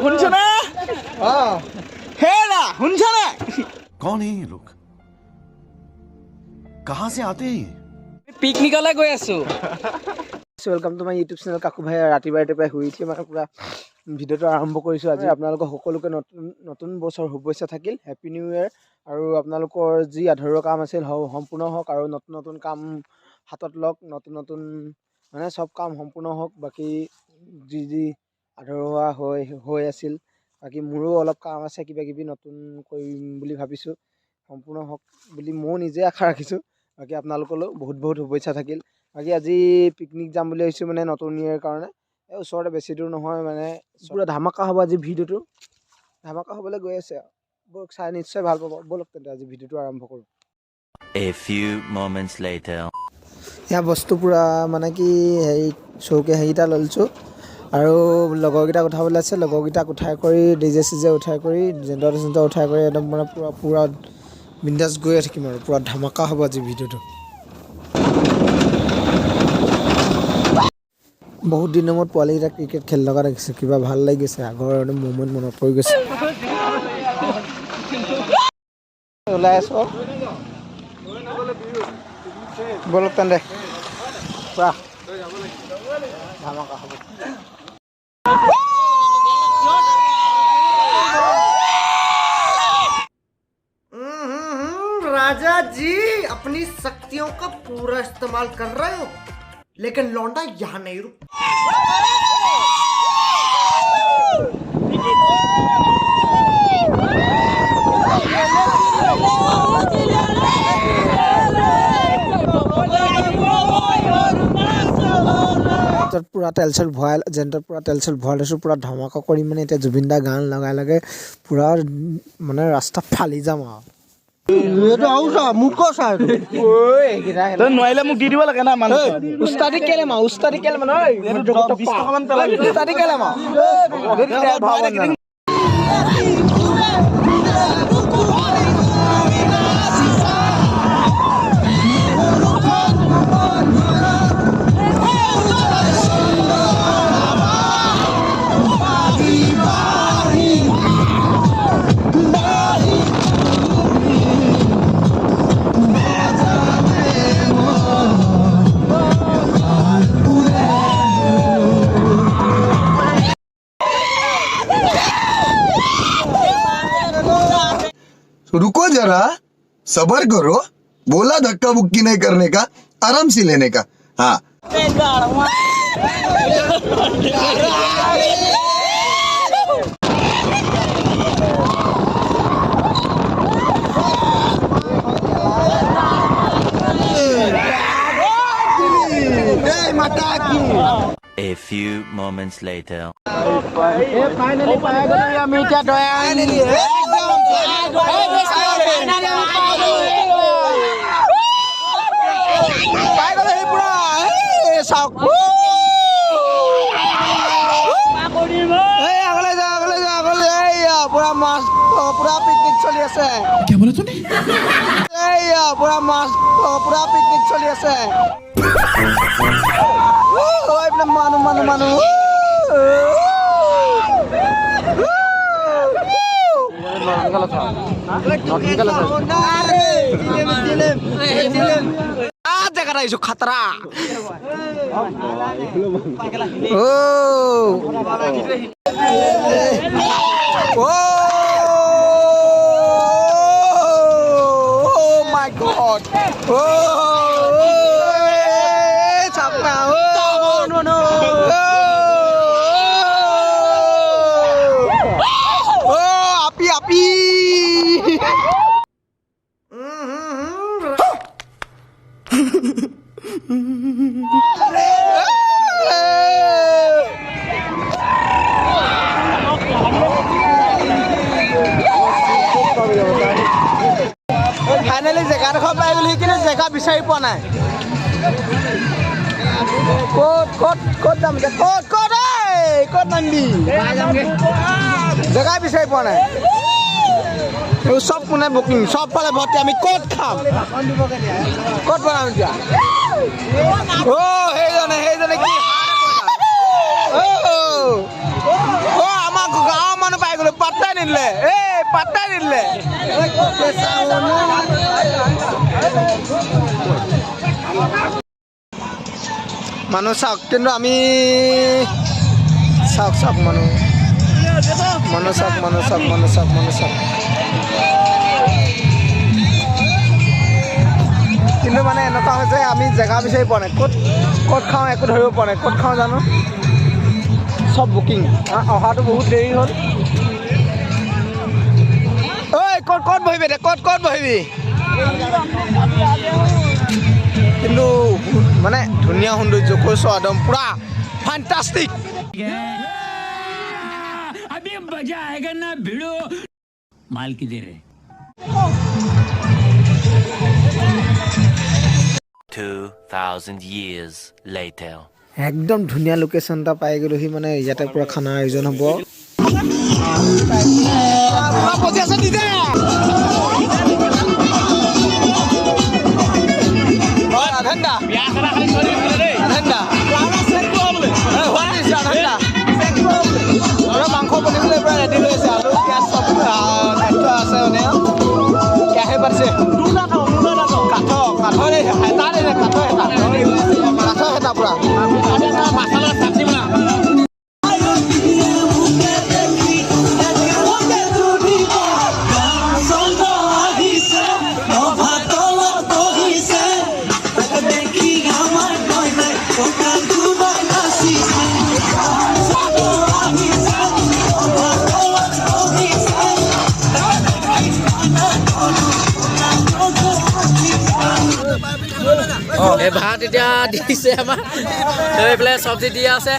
শুনছ না হেৰা শুনছ না कौन है ये लोग कहाँ से आते हैं পিকনিকলৈ গৈ আছো welcome to my YouTube channel কাকু ভাই ৰাতিপুৱাই শুই উঠি মানে পুৰা ভিডিঅ'টো আৰম্ভ কৰিছোঁ আজি আপোনালোকৰ সকলোকে নতুন বছৰ শুভেচ্ছা থাকিল হেপী নিউ ইয়েৰ আৰু আপোনালোকৰ যি আধৰুৱা কাম আছিল সম্পূৰ্ণ হওক আৰু নতুন কাম হাতত লওক নতুন মানে চব কাম সম্পূৰ্ণ হওক বাকী যি আধৰুৱা হৈ আছিল বাকী মোৰো অলপ কাম আছে কিবা কিবি নতুন কৰিম বুলি ভাবিছোঁ সম্পূৰ্ণ হওক বুলি ময়ো নিজে আশা ৰাখিছোঁ বাকী আপোনালোকলৈও বহুত শুভেচ্ছা থাকিল বাকী আজি পিকনিক যাম বুলি ভাবিছোঁ মানে নতুন ইয়েৰ কাৰণে এই ওচৰতে বেছি দূৰ নহয় মানে পুৰা ধামাকা হ'ব আজি ভিডিঅ'টো ধামাকা হ'বলৈ গৈ আছে ব'লক চাই নিশ্চয় ভাল পাব ব'লক তেন্তে আজি ভিডিঅ'টো আৰম্ভ কৰোঁ A few moments later. এয়া বস্তু পুৰা মানে কি হেৰি চৌকে হেৰিটা লৈছোঁ আৰু লগৰকেইটাক উঠাবলৈ আছে লগৰকেইটাক উঠাই কৰি ডিজে চিজে উঠাই কৰি জেণ্টাৰ উঠাই কৰি একদম মানে পুৰা বিন্দাছ গৈয়ে থাকিম আৰু পুৰা ধামাকা হ'ব আজি ভিডিঅ'টো বহুত দিনৰ মূৰত পোৱালীকেইটা ক্ৰিকেট খেলি থকা দেখিছোঁ কিবা ভাল লাগিছে আগৰ একদম মুভমেণ্ট মনত পৰি গৈছে ওলাই আছোঁ ব'লক তেন্তে পুৰা ধামাকা হ'ব राजा जी अपनी शक्तियों का पूरा इस्तेमाल कर रहे हो लेकिन लौंडा यहाँ नहीं रुक পুৰা তেল চেল ভৰাই জেণ্টত পুৰা তেল চেল ভৰাই লৈছোঁ পুৰা ধামাকা কৰি মানে এতিয়া জুবিন দা গান লগাই পুৰা মানে ৰাস্তা ফালি যাম আৰু নোৱাৰিলে মোক দি দিব লাগে না মানুহ উস্তাদি কেলে মানে रुको जरा सबर करो बोला धक्का बुक्की नहीं करने का आराम से लेने का हाँ A few moments later. Finally पाएगा या मीठा पूरा पिकनिक चली আছে क्या बोला तूने पूरा पिकनिक चली আছে मानु जगह रही खतरा my god ফাইনেলি জেগাডোখৰ পাই গ'লো কিন্তু জেগা বিচাৰি পোৱা নাই ক'ত যাম ক'ত নামিবি জেগা বিচাৰি পোৱা নাই সব কোনে বুকিং সব ফালে ভৰ্তি আমি ক'ত খাম ক'ত বনাম এতিয়া সেইজনে কি আমাৰ গাঁৱৰ নিদিলে এই পাত্তাই নিদিলে মানুহ চাওক কিন্তু আমি চাওক মানুহ চাওক কিন্তু মানে এনেকুৱা হৈছে আমি জেগা বিচাৰি পোৱা নাই ক'ত খাওঁ একো ধৰিব পৰা নাই ক'ত খাওঁ জানো চব বুকিং অহাটো বহুত দেৰি হ'ল ঐ ক'ত বহিবি দে ক'ত বহিবি কিন্তু মানে ধুনীয়া সৌন্দৰ্য কৈছোঁ একদম পুৰা ফেণ্টাষ্টিক अभी मजा आएगा ना भिड़ो माल की दे रहे 2,000 years later. একদম ধুনীয়া লোকেশ্যন এটা পাই গ'লোহি মানে ইয়াতে পুৰা খানা আয়োজন হ'ব মাংস বনিবলৈ পুৰা ৰেডি হৈ আছে আলু পিঁয়াজ চব খাদ্য আছে মানে কেহে পাতিছে কাঠৰ হেতা পুৰা এই ভাত এতিয়া দিছে আমাৰ এইফালে চব্জি দি আছে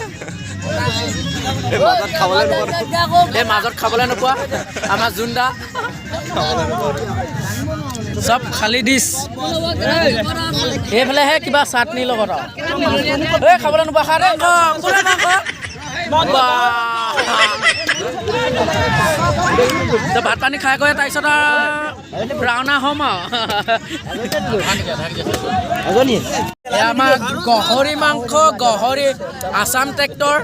মাজত খাবলৈ নোপোৱা আমাৰ জোনদা চব খালী ডিছ এইফালেহে কিবা চাটনি লগত এই খাবলৈ নোপোৱা খা দে ভাত পানী খাই গৈ তাৰপিছত ৰাওনা হ'ম আৰু আমাৰ গাহৰি মাংস গাহৰি আছাম ট্ৰেক্টৰ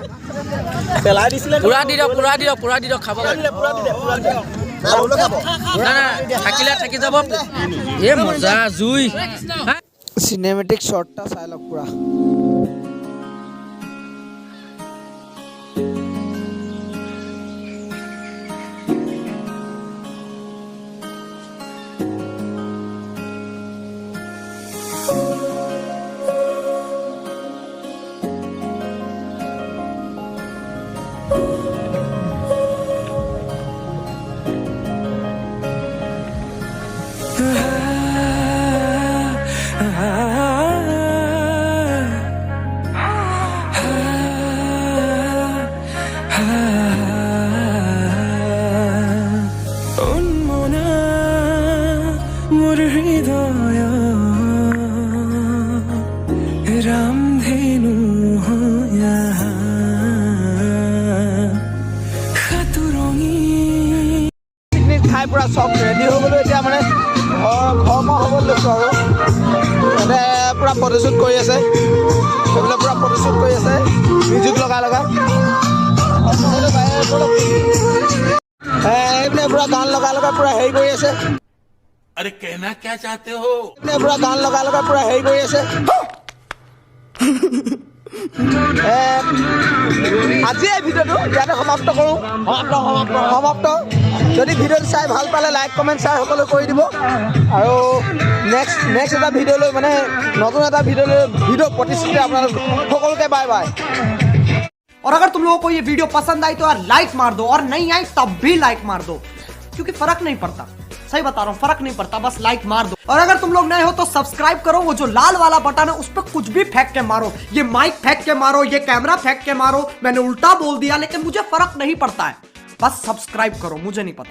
পুৰা দি দিয়ক খাব থাকিলে থাকি যাব এই মজা জুই চিনেমেটিক শ্বৰ্টটা চাই লওক পুৰা খাই পুৰা চব ৰেডি হৈ গ'লো এতিয়া মানে ঘৰ মই হ'ব লৈছোঁ আৰু ইয়াতে পুৰা ফটোশ্বুট কৰি আছে সেইবিলাক পুৰা ফটোশ্বুট কৰি আছে মিউজিক লগাই এইপিনে পুৰা গান লগাই পুৰা হেৰি কৰি আছে अरे कहना क्या चाहते हो পুৰা গান লগাই পুৰা হেৰি কৰি আছে আজি এই ভিডিঅ'টো ইয়াতে সমাপ্ত কৰোঁ সমাপ্ত যদি ভিডিঅ'টো চাই ভাল পালে লাইক কমেণ্ট শ্বেয়াৰ সকলো কৰি দিব আৰু নেক্সট এটা ভিডিঅ'লৈ মানে নতুন এটা ভিডিঅ' প্ৰতিশ্ৰুতি আপোনালোক সকলোকে বাই বাই और अगर तुम लोगों को ये वीडियो पसंद आई तो यार लाइक मार दो और नहीं आई तब भी लाइक मार दो क्योंकि फर्क नहीं पड़ता सही बता रहा हूँ फर्क नहीं पड़ता बस लाइक मार दो और अगर तुम लोग नए हो तो सब्सक्राइब करो वो जो लाल वाला बटन है उस पर कुछ भी फेंक के मारो ये माइक फेंक के मारो ये कैमरा फेंक के मारो मैंने उल्टा बोल दिया लेकिन मुझे फर्क नहीं पड़ता है बस सब्सक्राइब करो मुझे नहीं पता